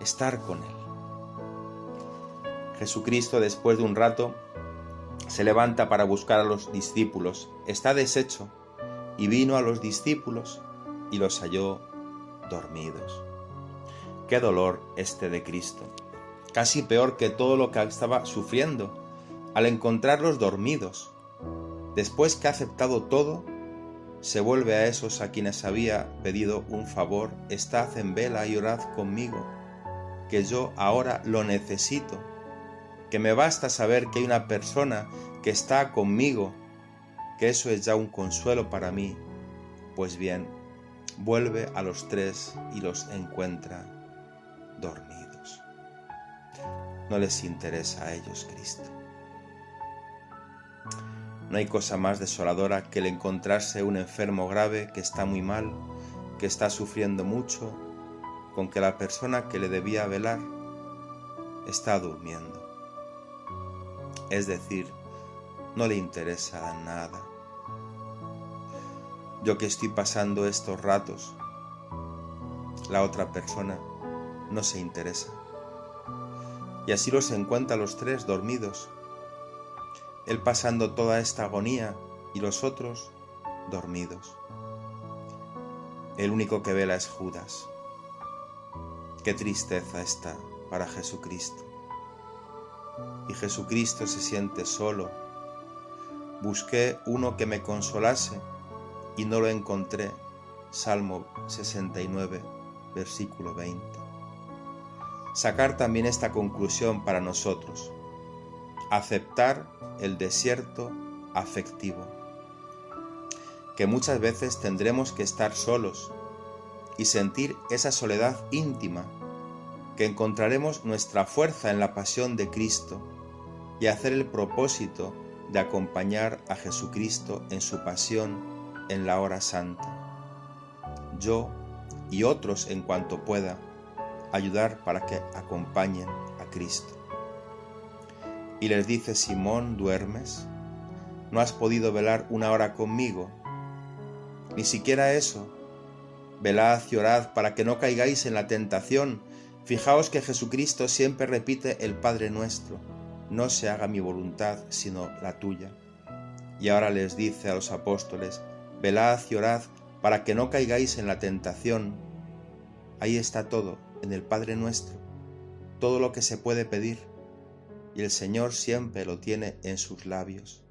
Estar con Él. Jesucristo, después de un rato, se levanta para buscar a los discípulos. Está deshecho y vino a los discípulos y los halló dormidos. Qué dolor este de Cristo. Casi peor que todo lo que estaba sufriendo al encontrarlos dormidos. Después que ha aceptado todo, se vuelve a esos a quienes había pedido un favor. Estad en vela y orad conmigo, que yo ahora lo necesito, que me basta saber que hay una persona que está conmigo, que eso es ya un consuelo para mí. Pues bien, vuelve a los tres y los encuentra dormidos. No les interesa a ellos Cristo. No hay cosa más desoladora que el encontrarse un enfermo grave que está muy mal, que está sufriendo mucho, con que la persona que le debía velar está durmiendo. Es decir, no le interesa nada. Yo que estoy pasando estos ratos, la otra persona no se interesa. Y así los encuentra los tres dormidos, él pasando toda esta agonía y los otros dormidos. El único que vela es Judas. Qué tristeza está para Jesucristo. Y Jesucristo se siente solo. Busqué uno que me consolase y no lo encontré. Salmo 69, versículo 20. Sacar también esta conclusión para nosotros. Aceptar el desierto afectivo. Que muchas veces tendremos que estar solos y sentir esa soledad íntima, que encontraremos nuestra fuerza en la pasión de Cristo y hacer el propósito de acompañar a Jesucristo en su pasión en la hora santa. Yo y otros en cuanto pueda, ayudar para que acompañen a Cristo. Y les dice: Simón, ¿duermes? ¿No has podido velar una hora conmigo? Ni siquiera eso. Velad y orad para que no caigáis en la tentación. Fijaos que Jesucristo siempre repite el Padre Nuestro: no se haga mi voluntad sino la tuya. Y ahora les dice a los apóstoles: velad y orad para que no caigáis en la tentación. Ahí está todo, en el Padre Nuestro, todo lo que se puede pedir, y el Señor siempre lo tiene en sus labios.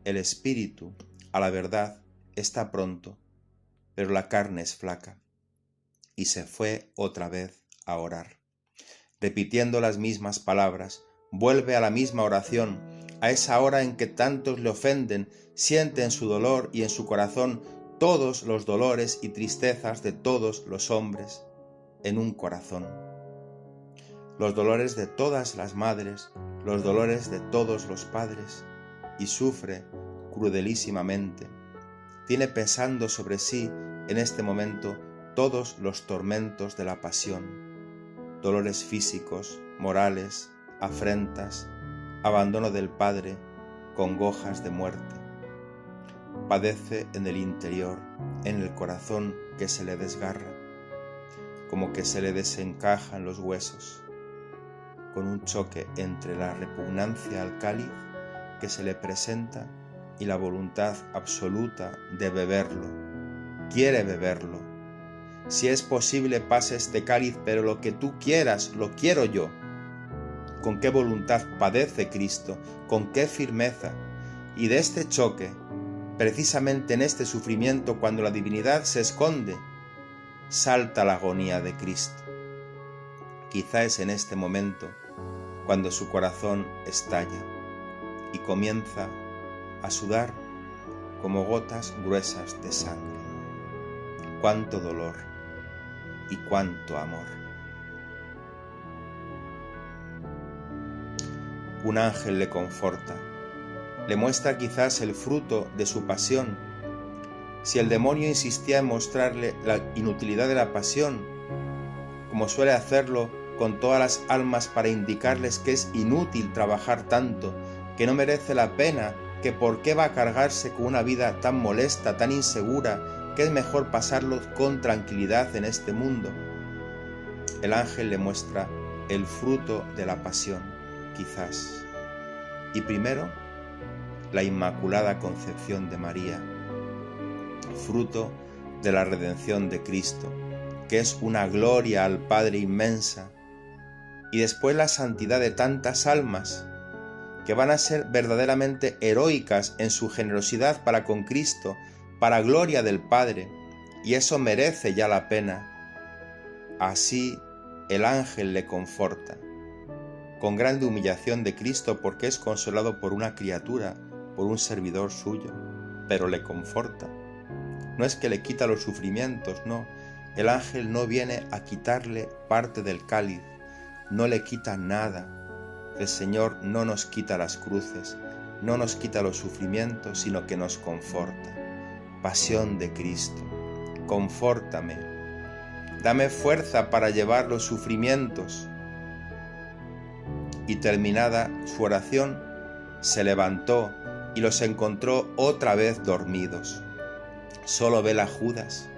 El espíritu, a la verdad, está pronto, pero la carne es flaca. Y se fue otra vez a orar. Repitiendo las mismas palabras, vuelve a la misma oración, a esa hora en que tantos le ofenden, siente en su dolor y en su corazón todos los dolores y tristezas de todos los hombres en un corazón. Los dolores de todas las madres, los dolores de todos los padres, y sufre crudelísimamente. Tiene pesando sobre sí en este momento todos los tormentos de la pasión, dolores físicos, morales, afrentas, abandono del Padre, congojas de muerte. Padece en el interior, en el corazón que se le desgarra, como que se le desencajan los huesos, con un choque entre la repugnancia al cáliz que se le presenta y la voluntad absoluta de beberlo. Quiere beberlo. Si es posible, pase este cáliz, pero lo que tú quieras, lo quiero yo. Con qué voluntad padece Cristo, con qué firmeza. Y de este choque, precisamente en este sufrimiento, cuando la divinidad se esconde, salta la agonía de Cristo. Quizá es en este momento cuando su corazón estalla y comienza a sudar como gotas gruesas de sangre. Cuánto dolor y cuánto amor. Un ángel le conforta, le muestra quizás el fruto de su pasión. Si el demonio insistía en mostrarle la inutilidad de la pasión, como suele hacerlo con todas las almas para indicarles que es inútil trabajar tanto, que no merece la pena, que por qué va a cargarse con una vida tan molesta, tan insegura, que es mejor pasarlo con tranquilidad en este mundo. El ángel le muestra el fruto de la pasión, quizás. Y primero, la Inmaculada Concepción de María, fruto de la redención de Cristo, que es una gloria al Padre inmensa. Y después la santidad de tantas almas, que van a ser verdaderamente heroicas en su generosidad para con Cristo, para gloria del Padre, y eso merece ya la pena. Así el ángel le conforta, con grande humillación de Cristo, porque es consolado por una criatura, por un servidor suyo, pero le conforta. No es que le quita los sufrimientos, no. El ángel no viene a quitarle parte del cáliz, no le quita nada. El Señor no nos quita las cruces, no nos quita los sufrimientos, sino que nos conforta. Pasión de Cristo, confórtame, dame fuerza para llevar los sufrimientos. Y terminada su oración, se levantó y los encontró otra vez dormidos. Solo vela Judas.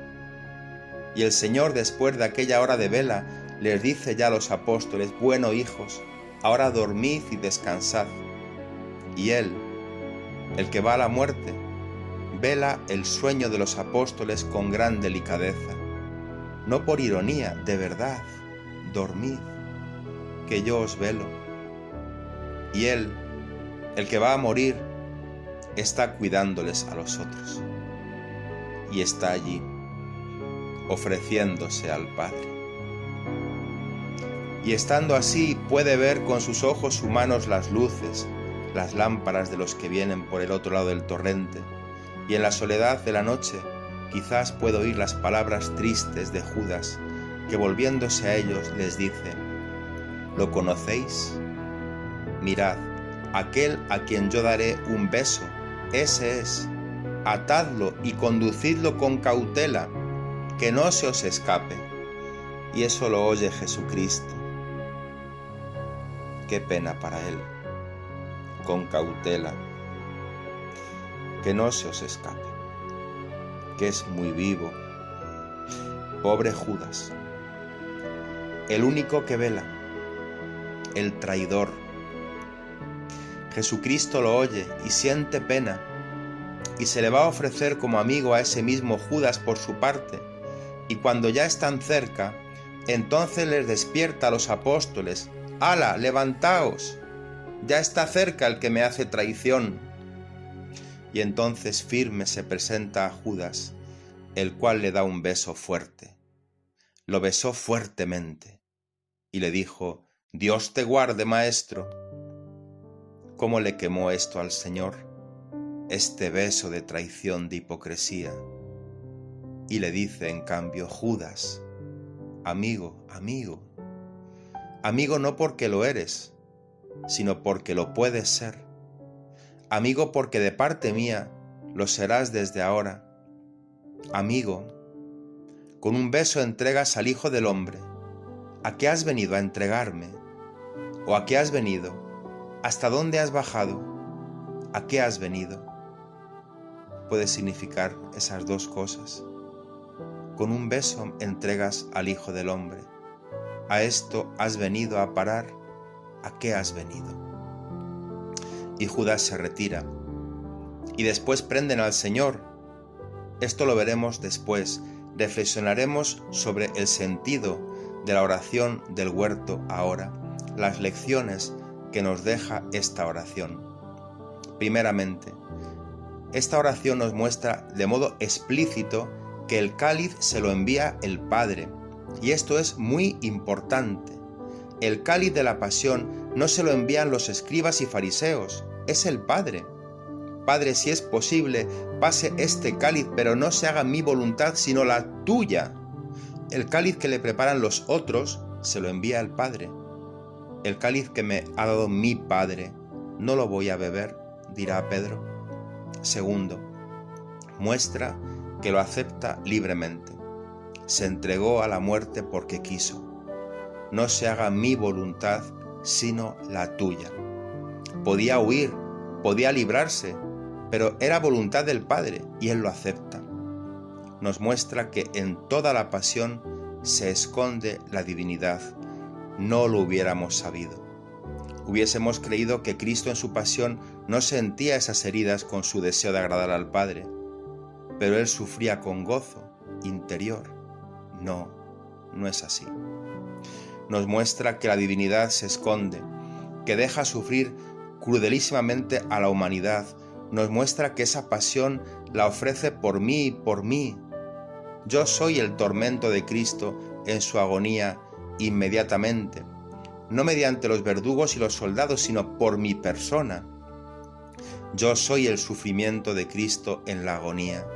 Y el Señor, después de aquella hora de vela, les dice ya a los apóstoles: bueno, hijos, ahora dormid y descansad. Y él, el que va a la muerte, vela el sueño de los apóstoles con gran delicadeza. No por ironía, de verdad, dormid, que yo os velo. Y él, el que va a morir, está cuidándoles a los otros. Y está allí, ofreciéndose al Padre. Y estando así puede ver con sus ojos humanos las luces, las lámparas de los que vienen por el otro lado del torrente, y en la soledad de la noche quizás puede oír las palabras tristes de Judas, que volviéndose a ellos les dice: ¿lo conocéis? Mirad, aquel a quien yo daré un beso, ese es. Atadlo y conducidlo con cautela, que no se os escape. Y eso lo oye Jesucristo. Qué pena para él. Con cautela, que no se os escape, que es muy vivo. Pobre Judas, el único que vela, el traidor. Jesucristo lo oye y siente pena, y se le va a ofrecer como amigo a ese mismo Judas por su parte, y cuando ya están cerca, entonces les despierta a los apóstoles: ¡hala, levantaos! Ya está cerca el que me hace traición. Y entonces firme se presenta a Judas, el cual le da un beso fuerte. Lo besó fuertemente y le dijo: Dios te guarde, maestro. ¿Cómo le quemó esto al Señor? Este beso de traición, de hipocresía. Y le dice en cambio: Judas, amigo, amigo. Amigo no porque lo eres, sino porque lo puedes ser. Amigo porque de parte mía lo serás desde ahora. Amigo, con un beso entregas al Hijo del Hombre. ¿A qué has venido a entregarme? ¿O a qué has venido? ¿Hasta dónde has bajado? ¿A qué has venido? Puede significar esas dos cosas. Con un beso entregas al Hijo del Hombre. ¿A esto has venido a parar? ¿A qué has venido? Y Judas se retira. Y después prenden al Señor. Esto lo veremos después. Reflexionaremos sobre el sentido de la oración del huerto ahora, las lecciones que nos deja esta oración. Primeramente, esta oración nos muestra de modo explícito que el cáliz se lo envía el Padre. Y esto es muy importante. El cáliz de la pasión no se lo envían los escribas y fariseos, es el Padre. Padre, si es posible, pase este cáliz, pero no se haga mi voluntad, sino la tuya. El cáliz que le preparan los otros se lo envía el Padre. El cáliz que me ha dado mi Padre, no lo voy a beber, dirá Pedro. Segundo, muestra que lo acepta libremente. Se entregó a la muerte porque quiso. no se haga mi voluntad, sino la tuya. Podía huir, podía librarse, pero era voluntad del Padre y Él lo acepta. Nos muestra que en toda la pasión se esconde la divinidad. No lo hubiéramos sabido. Hubiésemos creído que Cristo en su pasión no sentía esas heridas con su deseo de agradar al Padre, pero Él sufría con gozo interior. No es así. Nos muestra que la divinidad se esconde, que deja sufrir crudelísimamente a la humanidad. Nos muestra que esa pasión la ofrece por mí y por mí. Yo soy el tormento de Cristo en su agonía inmediatamente, no mediante los verdugos y los soldados, sino por mi persona. Yo soy el sufrimiento de Cristo en la agonía.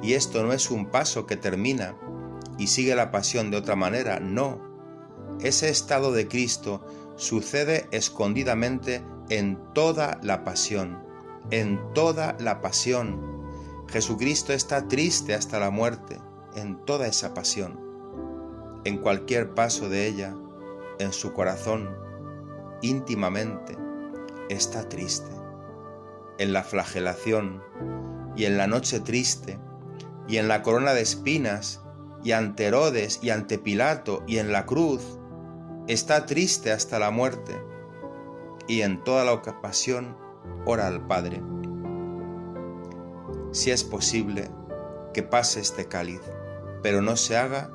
Y esto no es un paso que termina y sigue la pasión de otra manera, no. Ese estado de Cristo sucede escondidamente en toda la pasión, en toda la pasión. Jesucristo está triste hasta la muerte, en toda esa pasión. En cualquier paso de ella, en su corazón, íntimamente, está triste. En la flagelación, y en la noche triste, y en la corona de espinas, y ante Herodes, y ante Pilato, y en la cruz, está triste hasta la muerte, y en toda la pasión ora al Padre: si es posible, que pase este cáliz, pero no se haga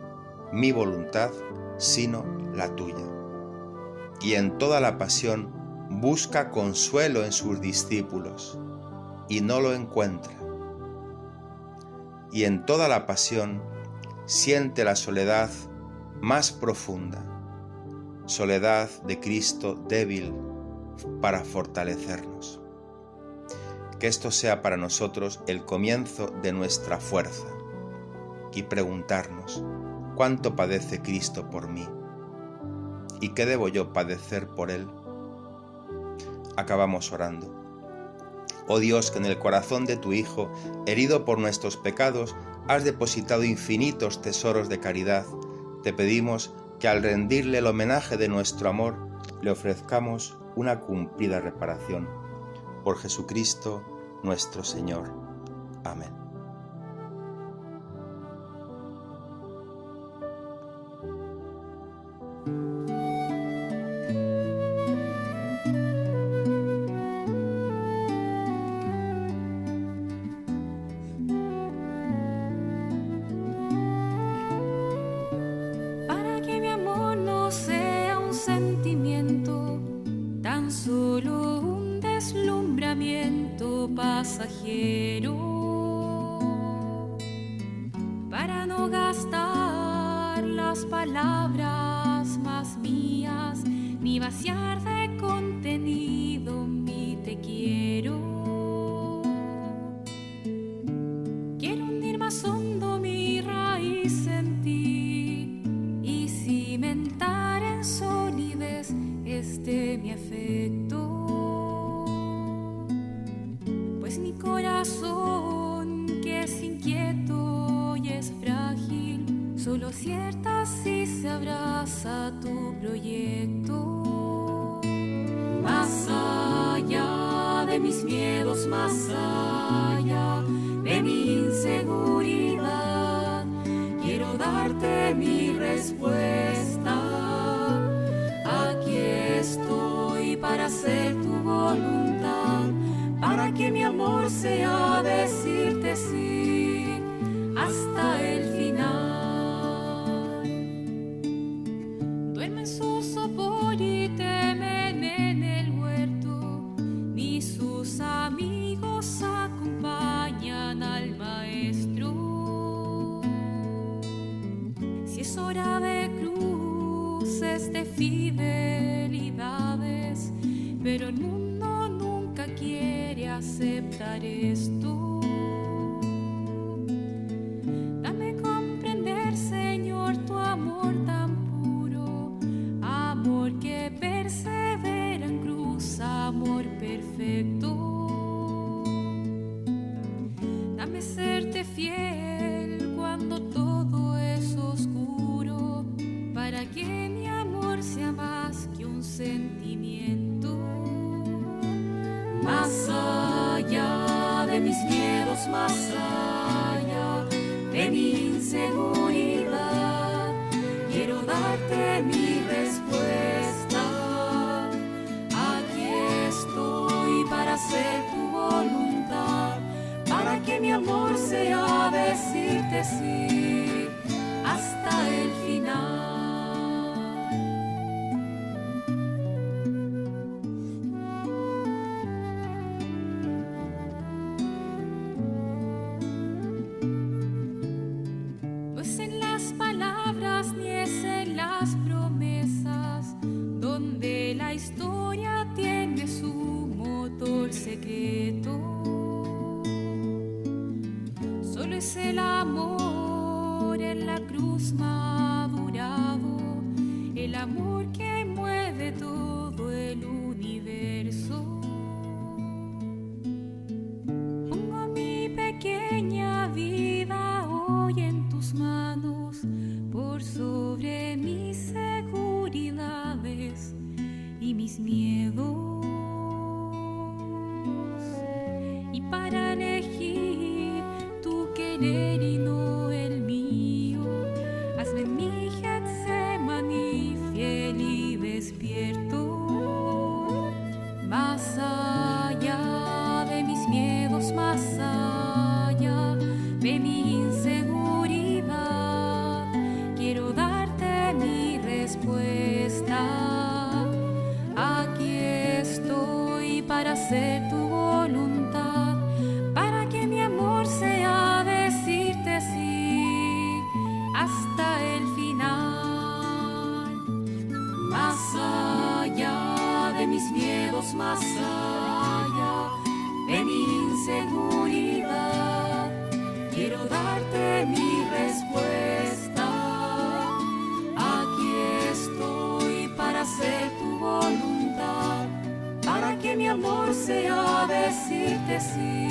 mi voluntad, sino la tuya. Y en toda la pasión busca consuelo en sus discípulos, y no lo encuentra. Y en toda la pasión siente la soledad más profunda, soledad de Cristo débil para fortalecernos. Que esto sea para nosotros el comienzo de nuestra fuerza y preguntarnos: ¿cuánto padece Cristo por mí? ¿Y qué debo yo padecer por Él? Acabamos orando. Oh Dios, que en el corazón de tu Hijo, herido por nuestros pecados, has depositado infinitos tesoros de caridad, te pedimos que al rendirle el homenaje de nuestro amor, le ofrezcamos una cumplida reparación. Por Jesucristo nuestro Señor. Amén. Para que mi amor no sea un sentimiento, tan solo un deslumbramiento pasajero, para no gastar las palabras más mías, ni vaciar de contenido mi te quiero. Quiero hundir más hondo mi raíz en ti y cimentar en solidez este mi afecto, pues mi corazón, que es inquieto y es frágil, solo cierta si se abraza tu proyecto. Más allá de mis miedos, más allá de mi inseguridad, quiero darte mi respuesta. Aquí estoy para hacer tu voluntad, para que mi amor sea decirte sí hasta el final. Duerme en su sopor y temen en el huerto, ni sus amigos acompañan al maestro. Si es hora de cruces, de fidelidades, pero el mundo nunca quiere aceptar esto. Dame comprender, Señor, tu amor tan puro, amor que persevera en cruz, amor perfecto. Dame serte fiel cuando todo es oscuro, para que mi amor más allá de mi inseguridad. Quiero darte mi respuesta. Aquí estoy para hacer tu voluntad, para que mi amor sea decirte sí hasta el final. No es en las palabras ni es en las promesas donde la historia tiene su motor secreto. Solo es el amor en la cruz madurado, el amor que mueve todo el universo. Pongo mi pequeña vida hoy en tus manos, por sobre mis seguridades y mis miedos. Y para elegir tu querer y no el mío, hazme en mi Getsemaní fiel y despierto. Más allá de mis miedos, más allá de mi inseguridad, quiero darte mi respuesta. Aquí estoy para hacer tu voluntad, para que mi amor sea decirte sí hasta el final. Más allá de mis miedos, más allá de mi inseguridad, quiero darte mi respuesta. Aquí estoy para hacer tu voluntad, para que mi amor sea decirte sí